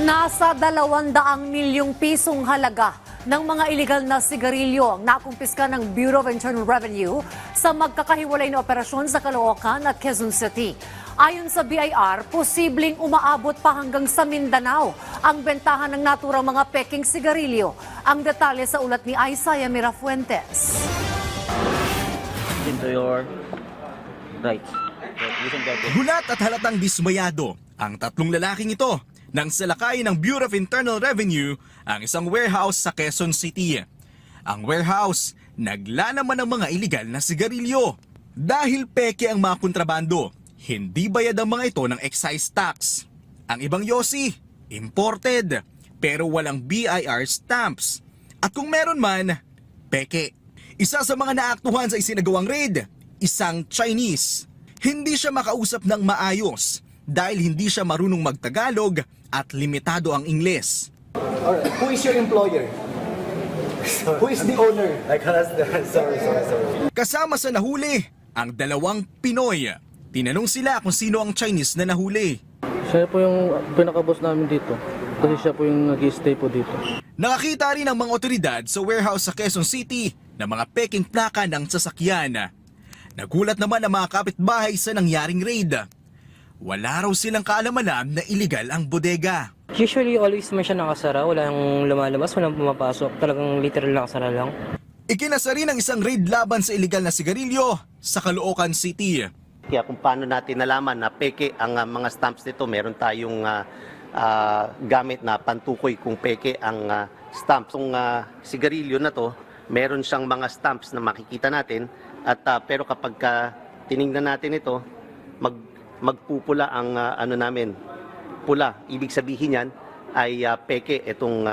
Nasa 200 milyong pisong halaga ng mga iligal na sigarilyo ang nakumpiska ng Bureau of Internal Revenue sa magkakahiwalay na operasyon sa Caloocan at Quezon City. Ayon sa BIR, posibleng umaabot pa hanggang sa Mindanao ang bentahan ng naturang mga peking sigarilyo. Ang detalye sa ulat ni Isaiah Mirafuentes. Into your right. Gulat at halatang dismayado ang tatlong lalaking ito nang salakay ng Bureau of Internal Revenue ang isang warehouse sa Quezon City. Ang warehouse, naglalaman ng mga iligal na sigarilyo. Dahil peke ang mga kontrabando, hindi bayad ang mga ito ng excise tax. Ang ibang yosi, imported, pero walang BIR stamps. At kung meron man, peke. Isa sa mga naaktuhan sa isinagawang raid, isang Chinese. Hindi siya makausap ng maayos dahil hindi siya marunong magtagalog at limitado ang Ingles. Alright, who is your employer? Who is the owner? I can't ask that. Sorry. Kasama sa nahuli, ang dalawang Pinoy. Tinanong sila kung sino ang Chinese na nahuli. Siya po yung pinaka-boss namin dito. Kasi siya po yung nag-stay po dito. Nakakita rin ng mga otoridad sa warehouse sa Quezon City ng mga peking plaka ng sasakyan. Nagulat naman ang mga kapitbahay sa nangyaring raid. Wala raw silang kaalaman na iligal ang bodega. Usually, always man siya nakasara. Walang lumalabas, walang pumapasok. Talagang literal nakasara lang. Ikinasa rin ang isang raid laban sa iligal na sigarilyo sa Caloocan City. Kaya kung paano natin nalaman na peke ang mga stamps nito, meron tayong gamit na pantukoy kung peke ang stamps. Itong sigarilyo na to, meron siyang mga stamps na makikita natin. At pero kapag tiningnan natin ito, magpupula ang pula. Ibig sabihin yan ay peke itong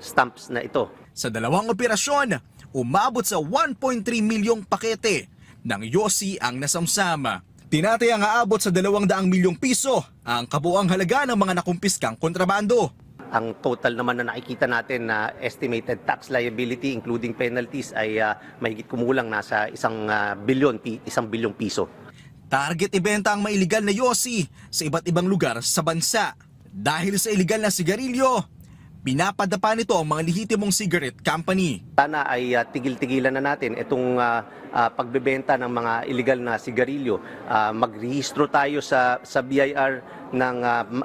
stamps na ito. Sa dalawang operasyon, umabot sa 1.3 milyong pakete ng yosi ang nasamsama. Tinatayang aabot sa 200 milyong piso ang kabuang halaga ng mga nakumpiskang kontrabando. Ang total naman na nakikita natin na estimated tax liability including penalties ay mahigit kumulang nasa 1 bilyong piso. Target ibenta ang mailigal na yosi sa iba't ibang lugar sa bansa. Dahil sa iligal na sigarilyo, pinapadapa nito ang mga lehitimong cigarette company. Sana ay tigil-tigilan na natin itong pagbebenta ng mga illegal na sigarilyo. Magrehistro tayo sa BIR ng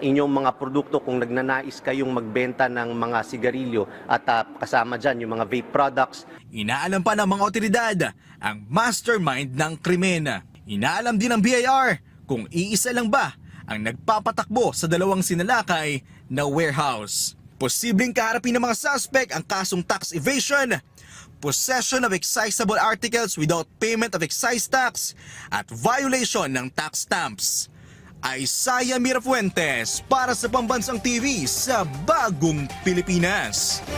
inyong mga produkto kung nagnanais kayong magbenta ng mga sigarilyo at kasama dyan yung mga vape products. Inaalam pa ng mga otoridad ang mastermind ng krimen. Inaalam din ng BIR kung iisa lang ba ang nagpapatakbo sa dalawang sinalakay na warehouse. Posibleng kaharapin ng mga suspect ang kasong tax evasion, possession of excisable articles without payment of excise tax, at violation ng tax stamps. Isaiah Mirafuentes para sa Pambansang TV sa Bagong Pilipinas.